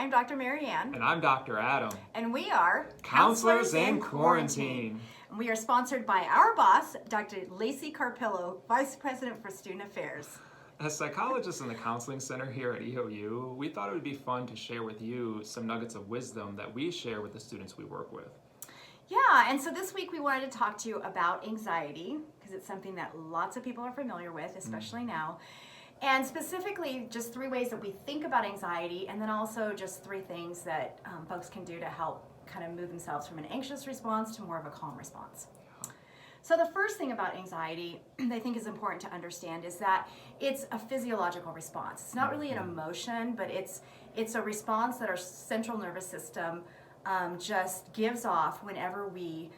I'm Dr. Mary Ann. And I'm Dr. Adam. And we are Counselors in Quarantine. And we are sponsored by our boss, Dr. Lacey Carpillo, Vice President for Student Affairs. As psychologists in the Counseling Center here at EOU, we thought it would be fun to share with you some nuggets of wisdom that we share with the students we work with. Yeah, and so this week we wanted to talk to you about anxiety, because it's something that lots of people are familiar with, especially now. And specifically, just 3 ways that we think about anxiety, and then also just 3 things that folks can do to help kind of move themselves from an anxious response to more of a calm response. So the first thing about anxiety that I think is important to understand is that it's a physiological response. It's not really an emotion, but it's a response that our central nervous system just gives off whenever we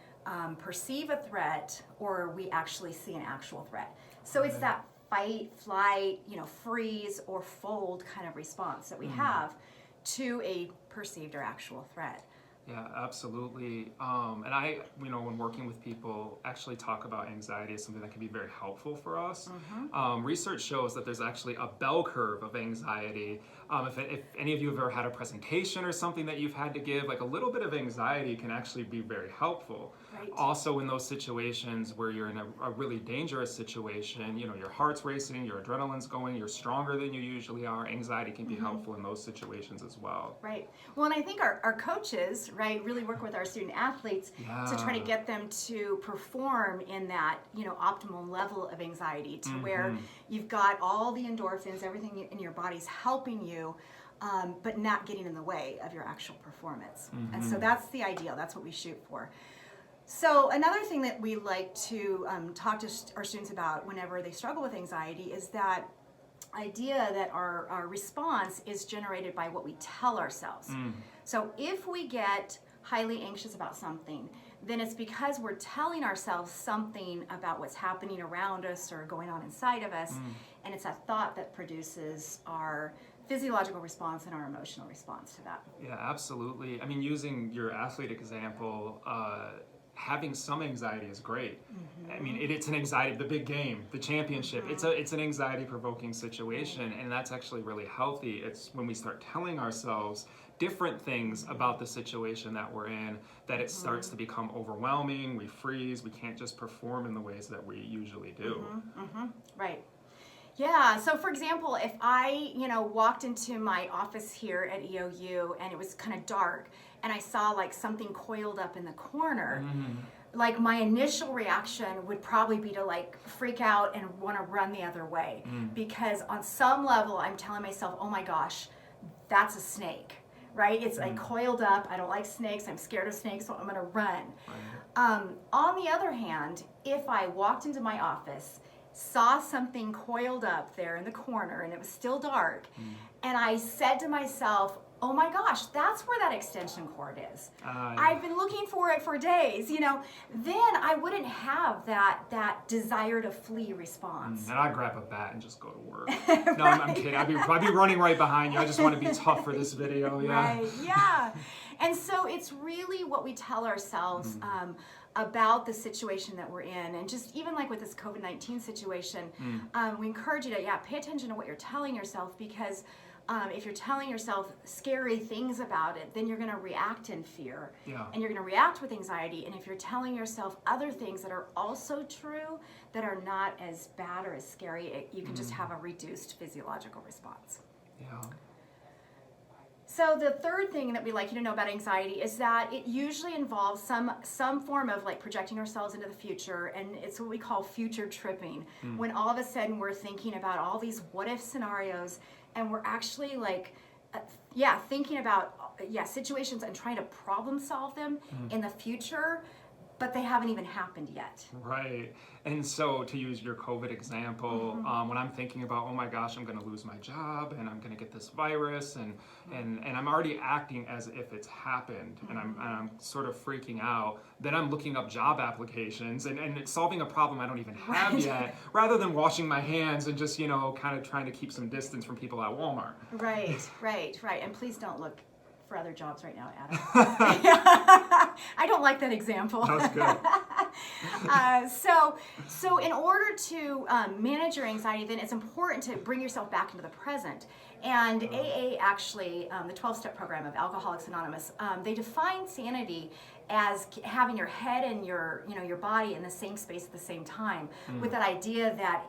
perceive a threat or we actually see an actual threat. So it's that fight, flight, freeze or fold kind of response that we have to a perceived or actual threat. Yeah, absolutely. And I, when working with people, actually talk about anxiety as something that can be very helpful for us. Research shows that there's actually a bell curve of anxiety. If any of you have ever had a presentation or something that you've had to give, like a little bit of anxiety can actually be very helpful. Right. Also in those situations where you're in a really dangerous situation, your heart's racing, your adrenaline's going, you're stronger than you usually are, anxiety can be helpful in those situations as well. Right. Well, and I think our coaches, really work with our student athletes to try to get them to perform in that, optimal level of anxiety to where you've got all the endorphins, everything in your body's helping you, but not getting in the way of your actual performance. And so that's the ideal. That's what we shoot for. So another thing that we like to talk to our students about whenever they struggle with anxiety is that idea that our response is generated by what we tell ourselves. So if we get highly anxious about something, then it's because we're telling ourselves something about what's happening around us or going on inside of us, and it's a thought that produces our physiological response and our emotional response to that. Yeah, absolutely. I mean, using your athlete example, having some anxiety is great. I mean, it's an anxiety, the big game, the championship, it's an anxiety-provoking situation, and that's actually really healthy. It's when we start telling ourselves different things about the situation that we're in that it starts to become overwhelming, we freeze, we can't just perform in the ways that we usually do. Right. Yeah, so for example, if I, walked into my office here at EOU and it was kind of dark and I saw like something coiled up in the corner, like my initial reaction would probably be to like freak out and want to run the other way because on some level I'm telling myself, oh my gosh, that's a snake, right? It's like coiled up, I don't like snakes, I'm scared of snakes, so I'm going to run. On the other hand, if I walked into my office, saw something coiled up there in the corner and it was still dark, and I said to myself, oh my gosh, that's where that extension cord is. I've been looking for it for days, then I wouldn't have that desire to flee response. And I'd grab a bat and just go to work. No, I'm kidding. I'd be running right behind you. I just want to be tough for this video. Yeah. Right, yeah. And so it's really what we tell ourselves about the situation that we're in. And just even like with this COVID-19 situation, we encourage you to, pay attention to what you're telling yourself, because if you're telling yourself scary things about it, then you're going to react in fear. And you're going to react with anxiety. And if you're telling yourself other things that are also true, that are not as bad or as scary, you can just have a reduced physiological response. Yeah. So the third thing that we like you to know about anxiety is that it usually involves some form of like projecting ourselves into the future, and it's what we call future tripping. When all of a sudden we're thinking about all these what if scenarios, and we're actually like, thinking about situations and trying to problem solve them in the future, but they haven't even happened yet. Right. And so to use your COVID example, when I'm thinking about, oh my gosh, I'm going to lose my job and I'm going to get this virus and I'm already acting as if it's happened and I'm sort of freaking out, then I'm looking up job applications and it's solving a problem I don't even have yet, rather than washing my hands and just, kind of trying to keep some distance from people at Walmart. Right. And please don't look for other jobs right now, Adam. I don't like that example. That was good. So in order to manage your anxiety, then it's important to bring yourself back into the present And AA actually, the 12-step program of Alcoholics Anonymous, they define sanity as having your head and your body in the same space at the same time, with that idea that,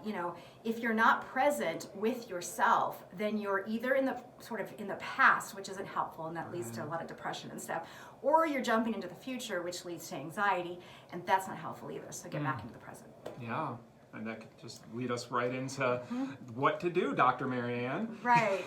if you're not present with yourself, then you're either in the past, which isn't helpful, and that leads to a lot of depression and stuff, or you're jumping into the future, which leads to anxiety, and that's not helpful either. So get back into the present. Yeah. And that could just lead us right into what to do, Dr. Marianne. Right.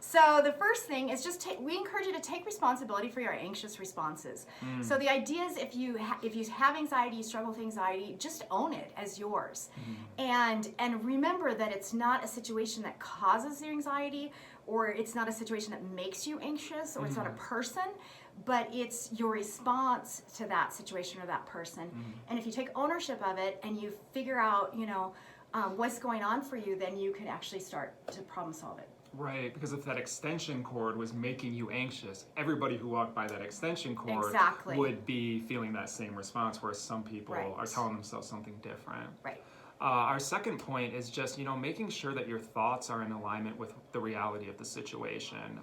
So the first thing is we encourage you to take responsibility for your anxious responses. So the idea is if you have anxiety, you struggle with anxiety, just own it as yours. And remember that it's not a situation that causes your anxiety, or it's not a situation that makes you anxious, or it's not a person, but it's your response to that situation or that person. And if you take ownership of it and you figure out, what's going on for you, then you can actually start to problem solve it. Right, because if that extension cord was making you anxious, everybody who walked by that extension cord would be feeling that same response, whereas some people are telling themselves something different. Right. Our second point is just, making sure that your thoughts are in alignment with the reality of the situation.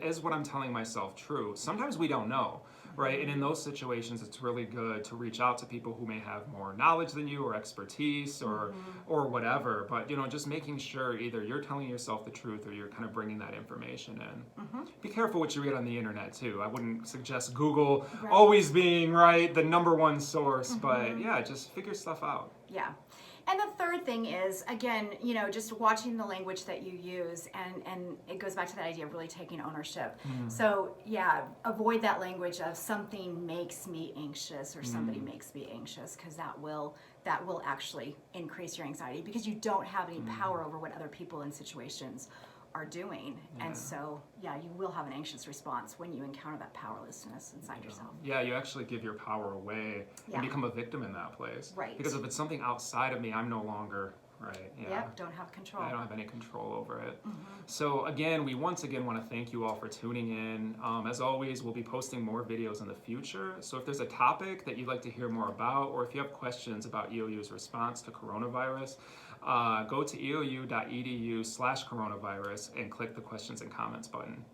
Is what I'm telling myself true? Sometimes we don't know, right? And in those situations, it's really good to reach out to people who may have more knowledge than you, or expertise, or whatever. But just making sure either you're telling yourself the truth, or you're kind of bringing that information in. Be careful what you read on the internet too. I wouldn't suggest Google always being the number one source, but yeah, just figure stuff out. Yeah. And the third thing is, again, just watching the language that you use, and it goes back to that idea of really taking ownership. So, yeah, avoid that language of something makes me anxious, or somebody makes me anxious, because that will actually increase your anxiety, because you don't have any power over what other people in situations are doing. And so, yeah, you will have an anxious response when you encounter that powerlessness inside yourself. Yeah, you actually give your power away and become a victim in that place. Right. Because if it's something outside of me, I'm no longer, Don't have control. I don't have any control over it. So again, we once again want to thank you all for tuning in. As always, we'll be posting more videos in the future. So if there's a topic that you'd like to hear more about, or if you have questions about EOU's response to coronavirus, go to eou.edu/coronavirus and click the questions and comments button.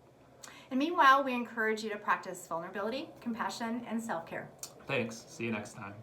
And meanwhile, we encourage you to practice vulnerability, compassion, and self-care. Thanks. See you next time.